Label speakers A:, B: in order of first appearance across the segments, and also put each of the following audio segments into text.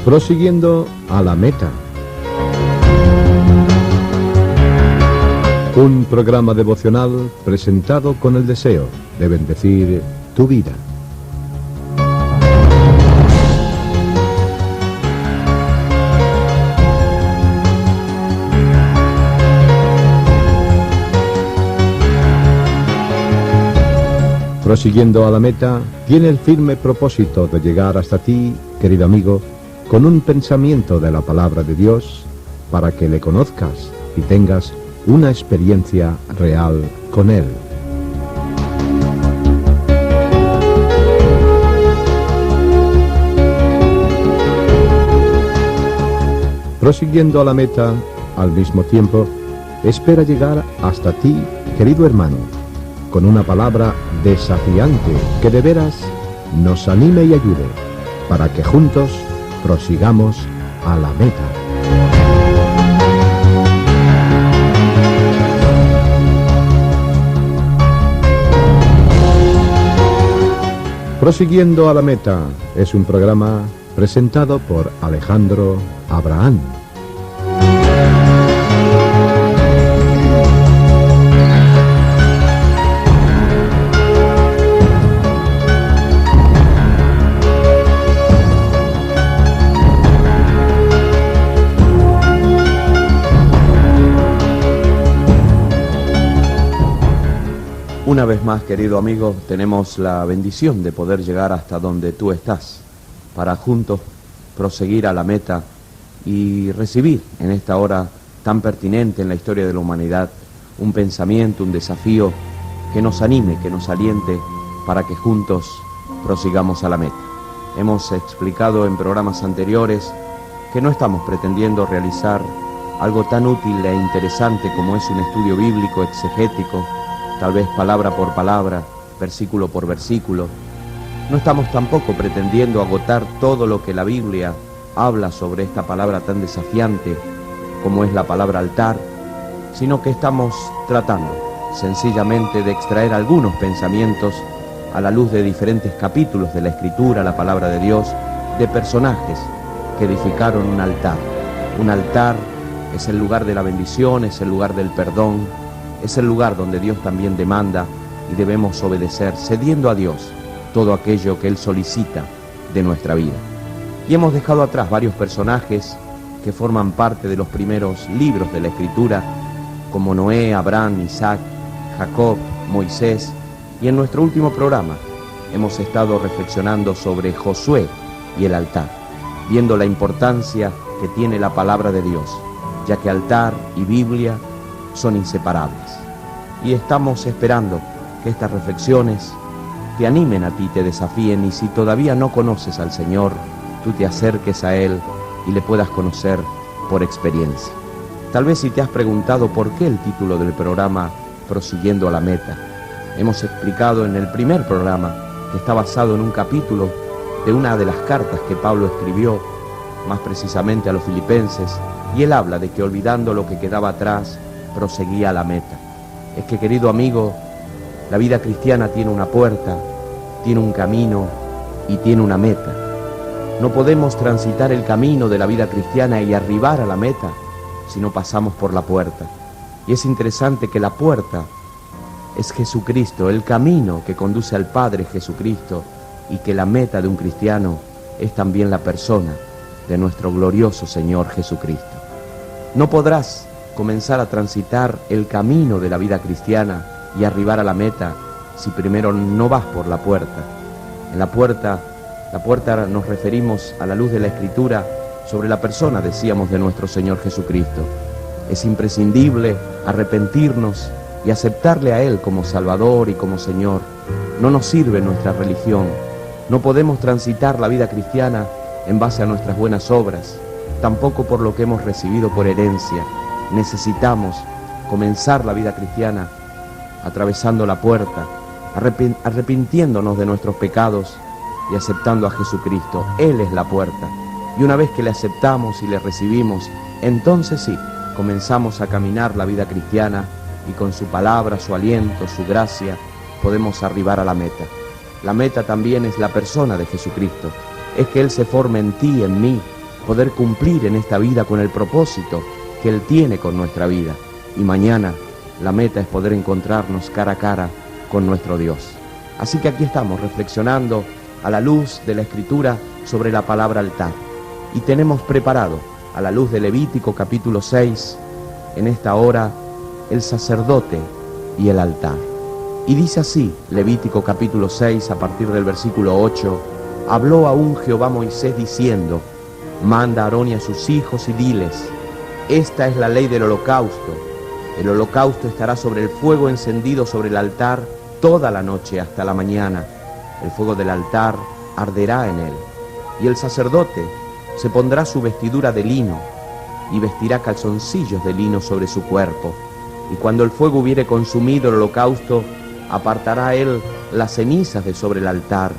A: Prosiguiendo a la meta. Un programa devocional presentado con el deseo de bendecir tu vida. Prosiguiendo a la meta, tiene el firme propósito de llegar hasta ti, querido amigo, con un pensamiento de la palabra de Dios, para que le conozcas y tengas una experiencia real con Él. Prosiguiendo a la meta, al mismo tiempo, espera llegar hasta ti, querido hermano, con una palabra desafiante que de veras nos anime y ayude, para que juntos prosigamos a la meta. Prosiguiendo a la meta es un programa presentado por Alejandro Abraham.
B: Una vez más, querido amigo, tenemos la bendición de poder llegar hasta donde tú estás, para juntos proseguir a la meta y recibir en esta hora tan pertinente en la historia de la humanidad un pensamiento, un desafío que nos anime, que nos aliente para que juntos prosigamos a la meta. Hemos explicado en programas anteriores que no estamos pretendiendo realizar algo tan útil e interesante como es un estudio bíblico, exegético, tal vez palabra por palabra, versículo por versículo. No estamos tampoco pretendiendo agotar todo lo que la Biblia habla sobre esta palabra tan desafiante como es la palabra altar, sino que estamos tratando sencillamente de extraer algunos pensamientos a la luz de diferentes capítulos de la Escritura, la palabra de Dios, de personajes que edificaron un altar. Un altar es el lugar de la bendición, es el lugar del perdón, es el lugar donde Dios también demanda y debemos obedecer, cediendo a Dios todo aquello que Él solicita de nuestra vida. Y hemos dejado atrás varios personajes que forman parte de los primeros libros de la Escritura, como Noé, Abraham, Isaac, Jacob, Moisés, y en nuestro último programa hemos estado reflexionando sobre Josué y el altar, viendo la importancia que tiene la palabra de Dios, ya que altar y Biblia son inseparables. Y estamos esperando que estas reflexiones te animen a ti, te desafíen, y si todavía no conoces al Señor, tú te acerques a Él y le puedas conocer por experiencia. Tal vez si te has preguntado por qué el título del programa Prosiguiendo a la meta, hemos explicado en el primer programa que está basado en un capítulo de una de las cartas que Pablo escribió, más precisamente a los filipenses, y él habla de que olvidando lo que quedaba atrás, proseguía a la meta. Es que, querido amigo, la vida cristiana tiene una puerta, tiene un camino y tiene una meta. No podemos transitar el camino de la vida cristiana y arribar a la meta si no pasamos por la puerta. Y es interesante que la puerta es Jesucristo, el camino que conduce al Padre Jesucristo, y que la meta de un cristiano es también la persona de nuestro glorioso Señor Jesucristo. No podrás comenzar a transitar el camino de la vida cristiana y arribar a la meta si primero no vas por la puerta. En la puerta nos referimos a la luz de la Escritura sobre la persona, decíamos, de nuestro Señor Jesucristo. Es imprescindible arrepentirnos y aceptarle a Él como Salvador y como Señor. No nos sirve nuestra religión. No podemos transitar la vida cristiana en base a nuestras buenas obras, tampoco por lo que hemos recibido por herencia. Necesitamos comenzar la vida cristiana atravesando la puerta, arrepintiéndonos de nuestros pecados y aceptando a Jesucristo. Él es la puerta. Y una vez que le aceptamos y le recibimos, entonces sí, comenzamos a caminar la vida cristiana y con su palabra, su aliento, su gracia, podemos arribar a la meta. La meta también es la persona de Jesucristo. Es que Él se forme en ti, en mí, poder cumplir en esta vida con el propósito que Él tiene con nuestra vida. Y mañana la meta es poder encontrarnos cara a cara con nuestro Dios. Así que aquí estamos reflexionando a la luz de la Escritura sobre la palabra altar. Y tenemos preparado, a la luz de Levítico capítulo 6, en esta hora, el sacerdote y el altar. Y dice así, Levítico capítulo 6, a partir del versículo 8, habló aún Jehová a Moisés diciendo, manda a Aarón y a sus hijos y diles, esta es la ley del holocausto. El holocausto estará sobre el fuego encendido sobre el altar toda la noche hasta la mañana. El fuego del altar arderá en él. Y el sacerdote se pondrá su vestidura de lino y vestirá calzoncillos de lino sobre su cuerpo. Y cuando el fuego hubiere consumido el holocausto, apartará él las cenizas de sobre el altar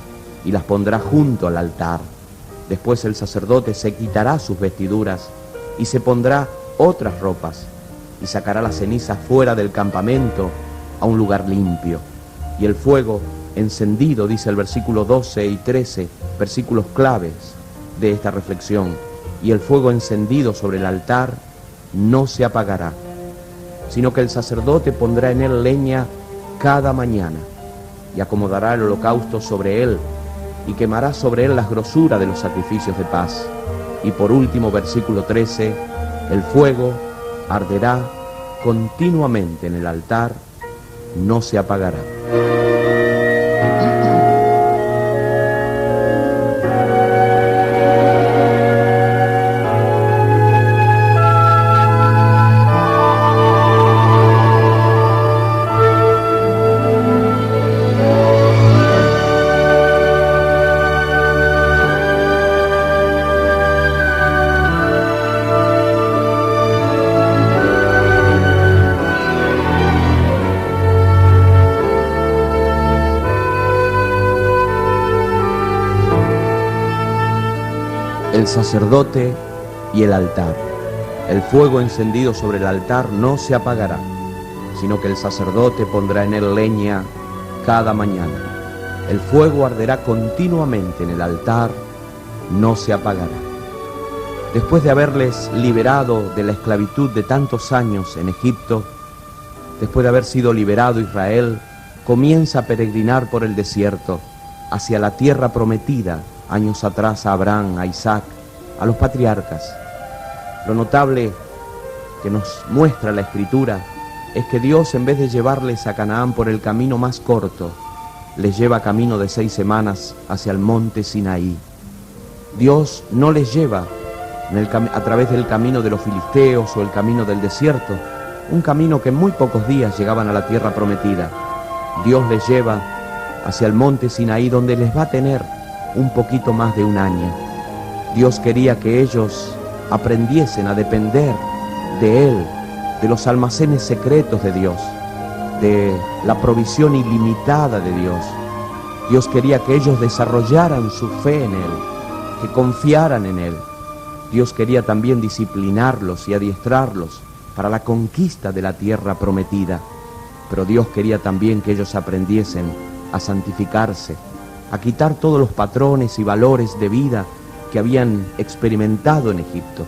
B: y las pondrá junto al altar. Después el sacerdote se quitará sus vestiduras y se pondrá otras ropas y sacará las cenizas fuera del campamento a un lugar limpio. Y el fuego encendido, dice el versículo 12 y 13, versículos claves de esta reflexión, y el fuego encendido sobre el altar no se apagará, sino que el sacerdote pondrá en él leña cada mañana y acomodará el holocausto sobre él y quemará sobre él las grosuras de los sacrificios de paz. Y por último, versículo 13, el fuego arderá continuamente en el altar, no se apagará. El sacerdote y el altar. El fuego encendido sobre el altar no se apagará, sino que el sacerdote pondrá en él leña cada mañana. El fuego arderá continuamente en el altar, no se apagará. Después de haberles liberado de la esclavitud de tantos años en Egipto, después de haber sido liberado Israel, comienza a peregrinar por el desierto hacia la tierra prometida años atrás a Abraham, a Isaac, a los patriarcas. Lo notable que nos muestra la Escritura es que Dios, en vez de llevarles a Canaán por el camino más corto, les lleva camino de 6 semanas hacia el monte Sinaí. Dios no les lleva a través del camino de los filisteos o el camino del desierto, un camino que en muy pocos días llegaban a la tierra prometida. Dios les lleva hacia el monte Sinaí, donde les va a tener un poquito más de un año. Dios quería que ellos aprendiesen a depender de Él, de los almacenes secretos de Dios, de la provisión ilimitada de Dios. Dios quería que ellos desarrollaran su fe en Él, que confiaran en Él. Dios quería también disciplinarlos y adiestrarlos para la conquista de la tierra prometida. Pero Dios quería también que ellos aprendiesen a santificarse, a quitar todos los patrones y valores de vida que habían experimentado en Egipto.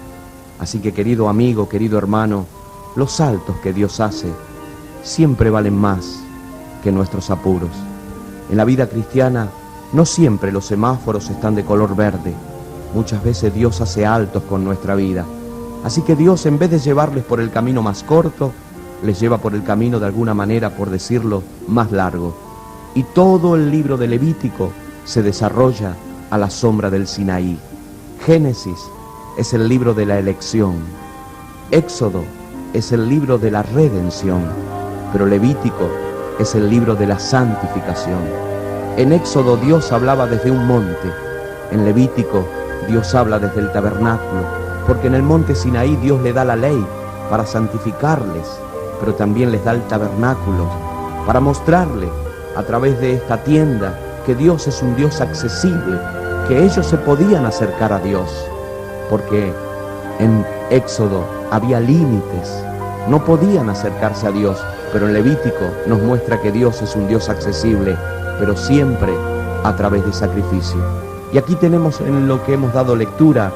B: Así que, querido amigo, querido hermano, los saltos que Dios hace siempre valen más que nuestros apuros. En la vida cristiana no siempre los semáforos están de color verde. Muchas veces Dios hace altos con nuestra vida. Así que Dios, en vez de llevarles por el camino más corto, les lleva por el camino, de alguna manera, por decirlo, más largo. Y todo el libro de Levítico se desarrolla a la sombra del Sinaí. Génesis es el libro de la elección. Éxodo es el libro de la redención. Pero Levítico es el libro de la santificación. En Éxodo Dios hablaba desde un monte. En Levítico Dios habla desde el tabernáculo. Porque en el monte Sinaí Dios le da la ley para santificarles, pero también les da el tabernáculo para mostrarle a través de esta tienda que Dios es un Dios accesible, que ellos se podían acercar a Dios, porque en Éxodo había límites, no podían acercarse a Dios, pero en Levítico nos muestra que Dios es un Dios accesible, pero siempre a través de sacrificio. Y aquí tenemos, en lo que hemos dado lectura,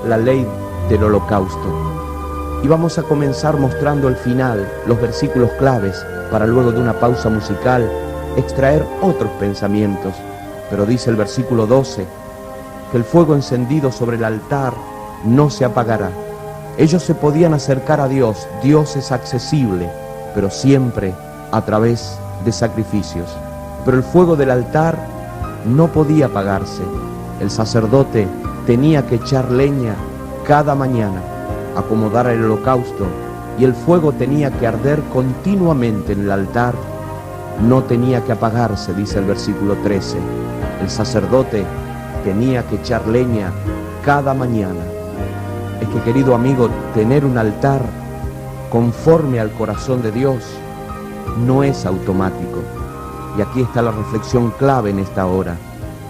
B: la ley del holocausto. Y vamos a comenzar mostrando el final, los versículos claves, para luego de una pausa musical extraer otros pensamientos. Pero dice el versículo 12, que el fuego encendido sobre el altar no se apagará. Ellos se podían acercar a Dios, Dios es accesible, pero siempre a través de sacrificios. Pero el fuego del altar no podía apagarse. El sacerdote tenía que echar leña cada mañana, acomodar el holocausto, y el fuego tenía que arder continuamente en el altar. No tenía que apagarse, dice el versículo 13. El sacerdote tenía que echar leña cada mañana. Es que, querido amigo, tener un altar conforme al corazón de Dios no es automático. Y aquí está la reflexión clave en esta hora.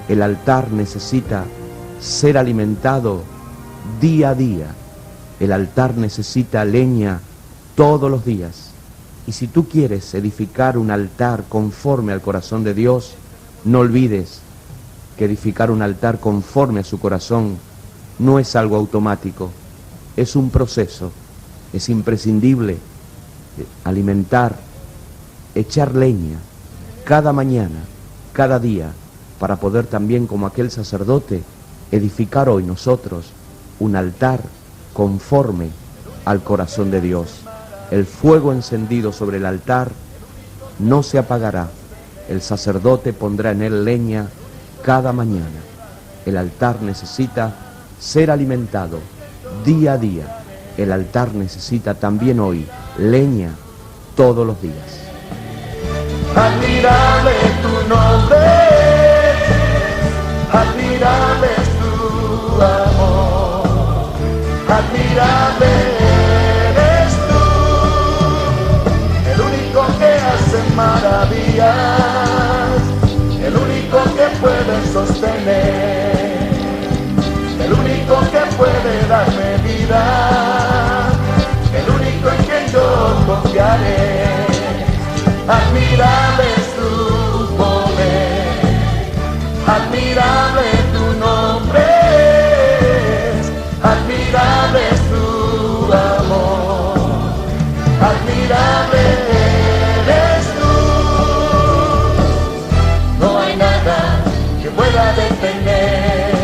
B: El altar necesita ser alimentado día a día. El altar necesita leña todos los días. Y si tú quieres edificar un altar conforme al corazón de Dios, no olvides que edificar un altar conforme a su corazón no es algo automático, es un proceso. Es imprescindible alimentar, echar leña cada mañana, cada día, para poder también, como aquel sacerdote, edificar hoy nosotros un altar conforme al corazón de Dios. El fuego encendido sobre el altar no se apagará. El sacerdote pondrá en él leña cada mañana. El altar necesita ser alimentado día a día. El altar necesita también hoy leña todos los días.
C: Admirable tu nombre, admirable es tu amor, admirable eres tú, el único que hace maravillas, el único que puede sostener, el único que puede darme vida, el único en quien yo confiaré. Admirable es tu poder, admirable tu nombre, admirable es tu amor, admirable eres tú. No hay nada que pueda detener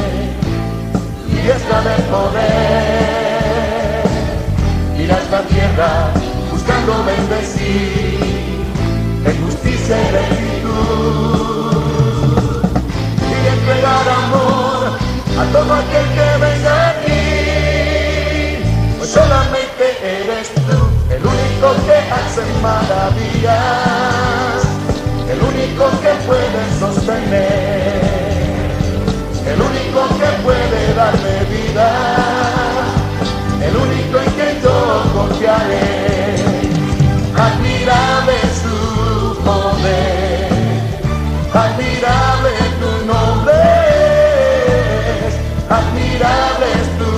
C: tu diestra de poder. Miras la tierra buscando bendecir en justicia y rectitud, y entregar amor a todo aquel que venga aquí, pues solamente eres tú, el único que hace maravillas, el único que puede sostener, el único que puede darme vida, el único en quien yo confiaré. Admirable es tu poder, admirable tu nombre, admirable es tu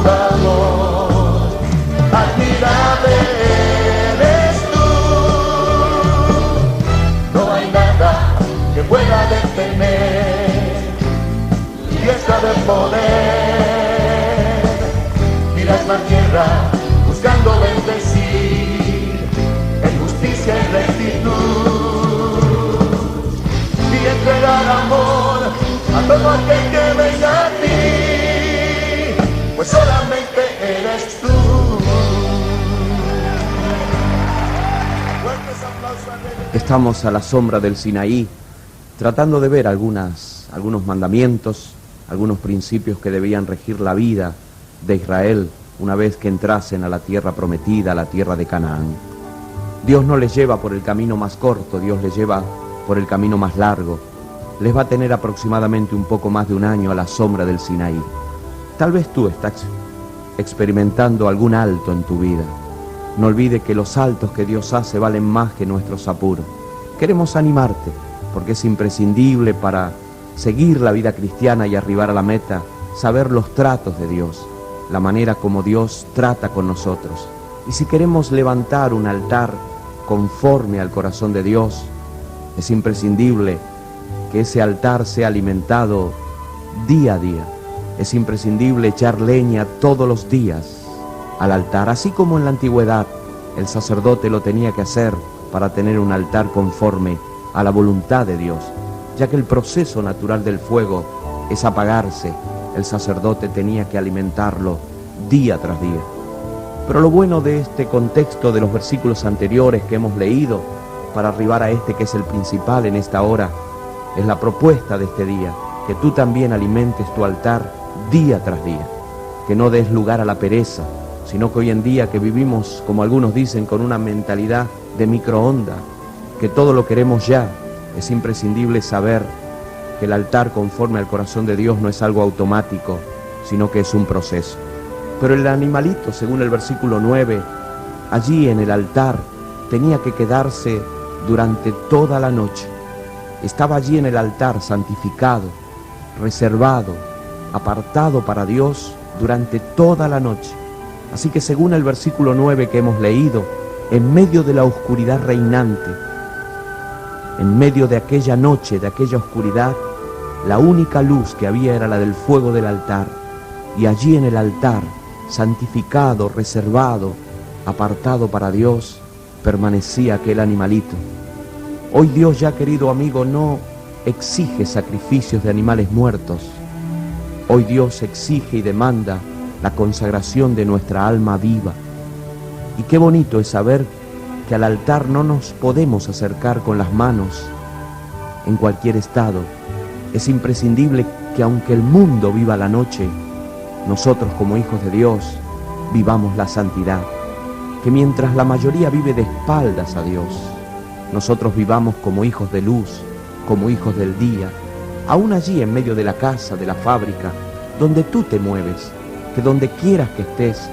C: amor, admirable eres tú. No hay nada que pueda detener tu diestra de poder. Miras la tierra buscando bendecir y rectitud, y entregar amor a todo aquel que venga a ti, pues solamente eres tú.
B: Estamos a la sombra del Sinaí, tratando de ver algunos mandamientos, algunos principios que debían regir la vida de Israel una vez que entrasen a la tierra prometida, a la tierra de Canaán. Dios no les lleva por el camino más corto, Dios les lleva por el camino más largo. Les va a tener aproximadamente un poco más de un año a la sombra del Sinaí. Tal vez tú estás experimentando algún alto en tu vida. No olvides que los saltos que Dios hace valen más que nuestros apuros. Queremos animarte, porque es imprescindible para seguir la vida cristiana y arribar a la meta, saber los tratos de Dios, la manera como Dios trata con nosotros. Y si queremos levantar un altar conforme al corazón de Dios, es imprescindible que ese altar sea alimentado día a día. Es imprescindible echar leña todos los días al altar, así como en la antigüedad el sacerdote lo tenía que hacer para tener un altar conforme a la voluntad de Dios, ya que el proceso natural del fuego es apagarse. El sacerdote tenía que alimentarlo día tras día. Pero lo bueno de este contexto de los versículos anteriores que hemos leído, para arribar a este que es el principal en esta hora, es la propuesta de este día, que tú también alimentes tu altar día tras día, que no des lugar a la pereza, sino que hoy en día que vivimos, como algunos dicen, con una mentalidad de microondas, que todo lo queremos ya, es imprescindible saber que el altar conforme al corazón de Dios no es algo automático, sino que es un proceso. Pero el animalito, según el versículo 9, allí en el altar tenía que quedarse durante toda la noche. Estaba allí en el altar santificado, reservado, apartado para Dios durante toda la noche. Así que según el versículo 9 que hemos leído, en medio de la oscuridad reinante, en medio de aquella noche, de aquella oscuridad, la única luz que había era la del fuego del altar. Y allí en el altar, santificado, reservado, apartado para Dios, permanecía aquel animalito. Hoy Dios, ya querido amigo, no exige sacrificios de animales muertos. Hoy Dios exige y demanda la consagración de nuestra alma viva. Y qué bonito es saber que al altar no nos podemos acercar con las manos en cualquier estado. Es imprescindible que aunque el mundo viva la noche, nosotros como hijos de Dios vivamos la santidad. Que mientras la mayoría vive de espaldas a Dios, nosotros vivamos como hijos de luz, como hijos del día, aún allí en medio de la casa, de la fábrica, donde tú te mueves, que donde quieras que estés,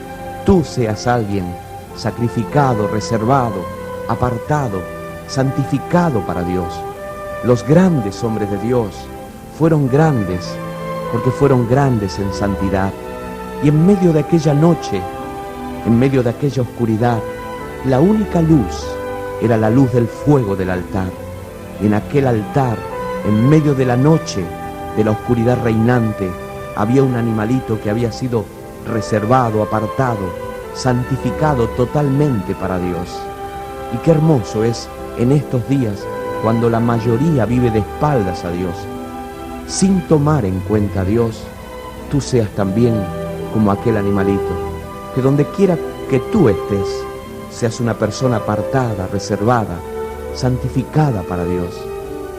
B: tú seas alguien sacrificado, reservado, apartado, santificado para Dios. Los grandes hombres de Dios fueron grandes porque fueron grandes en santidad. Y en medio de aquella noche, en medio de aquella oscuridad, la única luz era la luz del fuego del altar. Y en aquel altar, en medio de la noche, de la oscuridad reinante, había un animalito que había sido reservado, apartado, santificado totalmente para Dios. Y qué hermoso es en estos días, cuando la mayoría vive de espaldas a Dios, sin tomar en cuenta a Dios, tú seas también como aquel animalito, que donde quiera que tú estés, seas una persona apartada, reservada, santificada para Dios.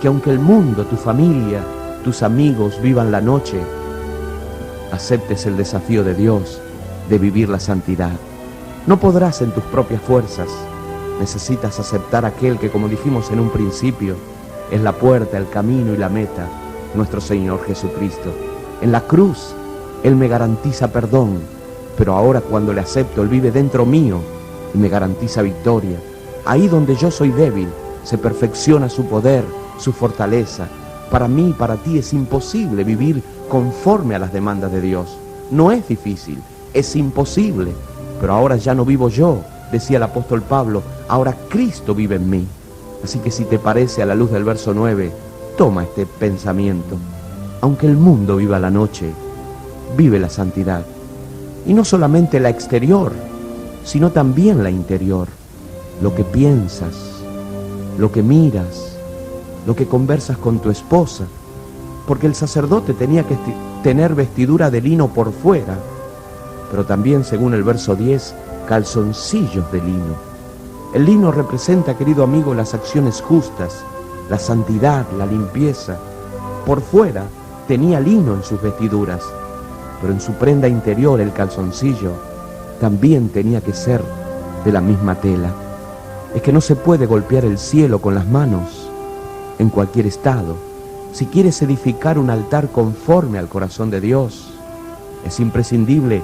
B: Que aunque el mundo, tu familia, tus amigos vivan la noche, aceptes el desafío de Dios de vivir la santidad. No podrás en tus propias fuerzas, necesitas aceptar aquel que, como dijimos en un principio, es la puerta, el camino y la meta, nuestro Señor Jesucristo. En la cruz, Él me garantiza perdón, pero ahora cuando le acepto, Él vive dentro mío y me garantiza victoria. Ahí donde yo soy débil, se perfecciona su poder, su fortaleza. Para mí y para ti es imposible vivir conforme a las demandas de Dios. No es difícil, es imposible. Pero ahora ya no vivo yo, decía el apóstol Pablo, ahora Cristo vive en mí. Así que si te parece, a la luz del verso 9, toma este pensamiento. Aunque el mundo viva la noche, vive la santidad. Y no solamente la exterior, sino también la interior. Lo que piensas, lo que miras, lo que conversas con tu esposa. Porque el sacerdote tenía que tener vestidura de lino por fuera, pero también, según el verso 10, calzoncillos de lino. El lino representa, querido amigo, las acciones justas, la santidad, la limpieza. Por fuera tenía lino en sus vestiduras, pero en su prenda interior, el calzoncillo, también tenía que ser de la misma tela. Es que no se puede golpear el cielo con las manos en cualquier estado. Si quieres edificar un altar conforme al corazón de Dios, es imprescindible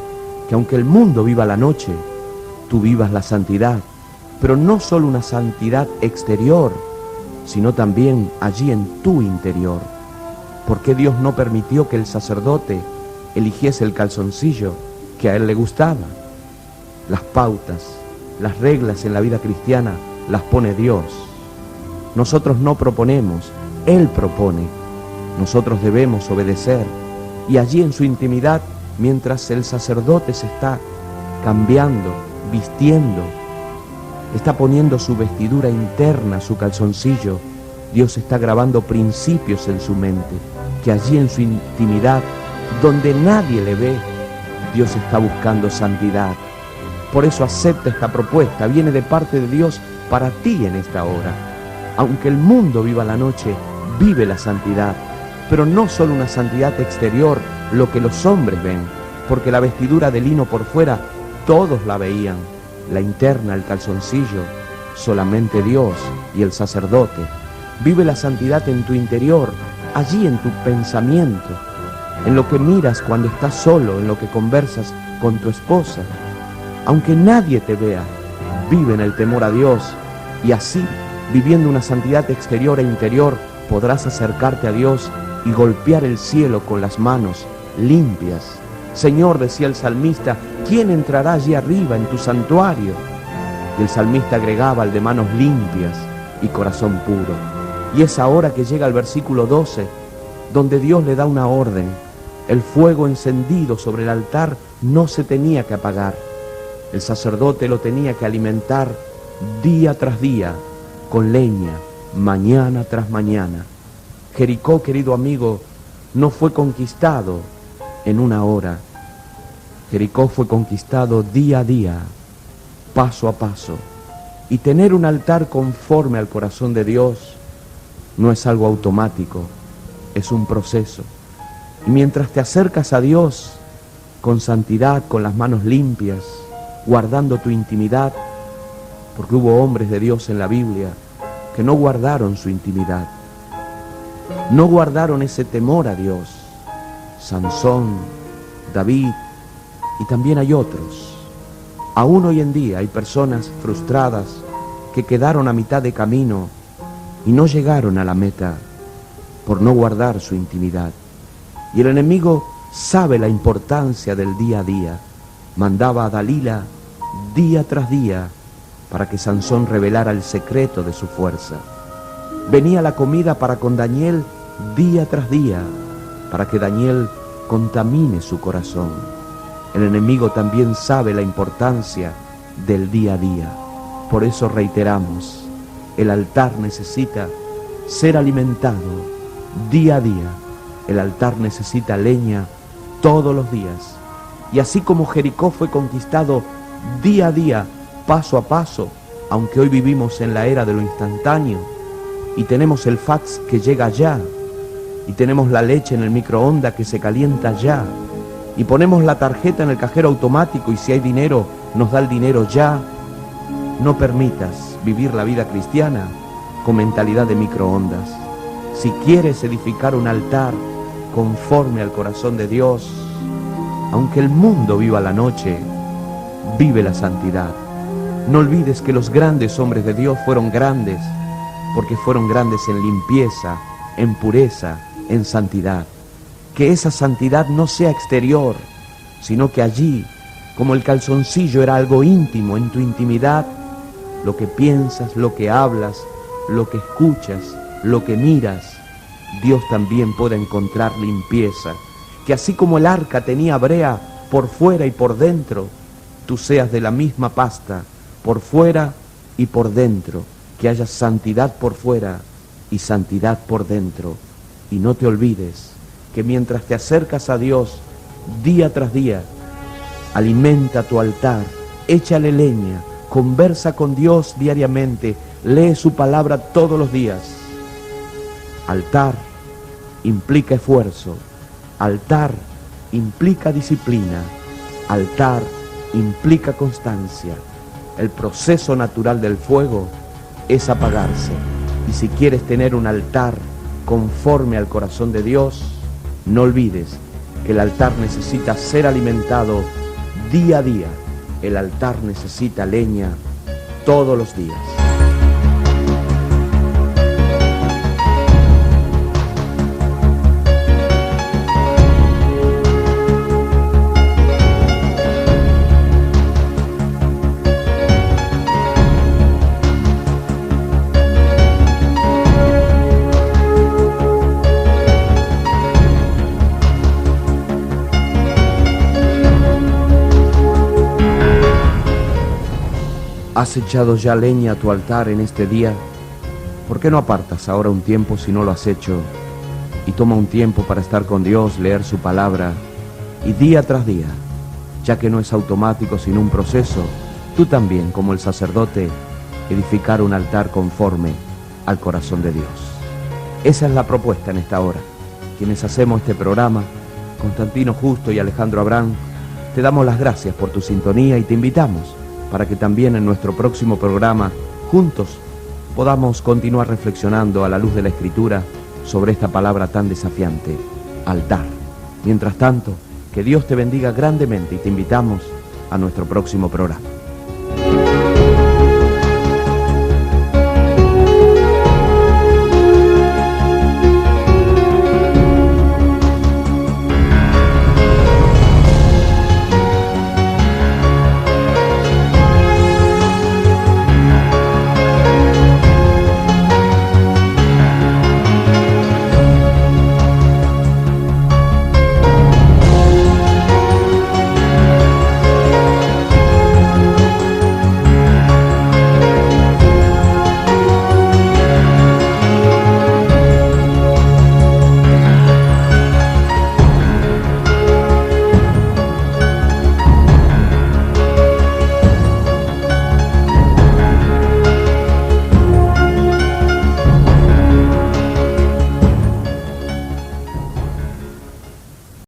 B: que aunque el mundo viva la noche, tú vivas la santidad, pero no solo una santidad exterior, sino también allí en tu interior. ¿Por qué Dios no permitió que el sacerdote eligiese el calzoncillo que a él le gustaba? Las pautas, las reglas en la vida cristiana las pone Dios. Nosotros no proponemos, Él propone. Nosotros debemos obedecer Y allí en su intimidad, mientras el sacerdote se está cambiando, vistiendo, está poniendo su vestidura interna, su calzoncillo, Dios está grabando principios en su mente, que allí en su intimidad, donde nadie le ve, Dios está buscando santidad. Por eso acepta esta propuesta, viene de parte de Dios para ti en esta hora. Aunque el mundo viva la noche, vive la santidad, pero no solo una santidad exterior, lo que los hombres ven, porque la vestidura de lino por fuera, todos la veían, la interna, el calzoncillo, solamente Dios y el sacerdote. Vive la santidad en tu interior, allí en tu pensamiento, en lo que miras cuando estás solo, en lo que conversas con tu esposa. Aunque nadie te vea, vive en el temor a Dios, y así, viviendo una santidad exterior e interior, podrás acercarte a Dios y golpear el cielo con las manos limpias. Señor, decía el salmista, ¿quién entrará allí arriba en tu santuario? Y el salmista agregaba el de manos limpias y corazón puro. Y es ahora que llega el versículo 12, donde Dios le da una orden. El fuego encendido sobre el altar no se tenía que apagar. El sacerdote lo tenía que alimentar día tras día con leña, mañana tras mañana. Jericó, querido amigo, no fue conquistado en una hora. Jericó fue conquistado día a día, paso a paso. Y tener un altar conforme al corazón de Dios no es algo automático, es un proceso. Y mientras te acercas a Dios con santidad, con las manos limpias, guardando tu intimidad, porque hubo hombres de Dios en la Biblia que no guardaron su intimidad, no guardaron ese temor a Dios. Sansón, David, y también hay otros. Aún hoy en día hay personas frustradas que quedaron a mitad de camino y no llegaron a la meta por no guardar su intimidad. Y el enemigo sabe la importancia del día a día. Mandaba a Dalila día tras día para que Sansón revelara el secreto de su fuerza. Venía la comida para con Daniel día tras día para que Daniel contamine su corazón. El enemigo también sabe la importancia del día a día. Por eso reiteramos, el altar necesita ser alimentado día a día. El altar necesita leña todos los días. Y así como Jericó fue conquistado día a día, paso a paso, aunque hoy vivimos en la era de lo instantáneo, y tenemos el fax que llega ya, y tenemos la leche en el microondas que se calienta ya, y ponemos la tarjeta en el cajero automático y si hay dinero, nos da el dinero ya. No permitas vivir la vida cristiana con mentalidad de microondas. Si quieres edificar un altar conforme al corazón de Dios, aunque el mundo viva la noche, vive la santidad. No olvides que los grandes hombres de Dios fueron grandes porque fueron grandes en limpieza, en pureza, en santidad. Que esa santidad no sea exterior, sino que allí, como el calzoncillo era algo íntimo, en tu intimidad, lo que piensas, lo que hablas, lo que escuchas, lo que miras, Dios también puede encontrar limpieza. Que así como el arca tenía brea por fuera y por dentro, tú seas de la misma pasta, por fuera y por dentro. Que haya santidad por fuera y santidad por dentro. Y no te olvides que mientras te acercas a Dios día tras día, alimenta tu altar, échale leña, conversa con Dios diariamente, lee su palabra todos los días. Altar implica esfuerzo, altar implica disciplina, altar implica constancia. El proceso natural del fuego es apagarse. Y si quieres tener un altar conforme al corazón de Dios, no olvides que el altar necesita ser alimentado día a día. El altar necesita leña todos los días. ¿Has echado ya leña a tu altar en este día? ¿Por qué no apartas ahora un tiempo si no lo has hecho? Y toma un tiempo para estar con Dios, leer su palabra, y día tras día, ya que no es automático sino un proceso, tú también, como el sacerdote, edificar un altar conforme al corazón de Dios. Esa es la propuesta en esta hora. Quienes hacemos este programa, Constantino Justo y Alejandro Abrán, te damos las gracias por tu sintonía y te invitamos para que también en nuestro próximo programa, juntos, podamos continuar reflexionando a la luz de la Escritura sobre esta palabra tan desafiante, altar. Mientras tanto, que Dios te bendiga grandemente y te invitamos a nuestro próximo programa.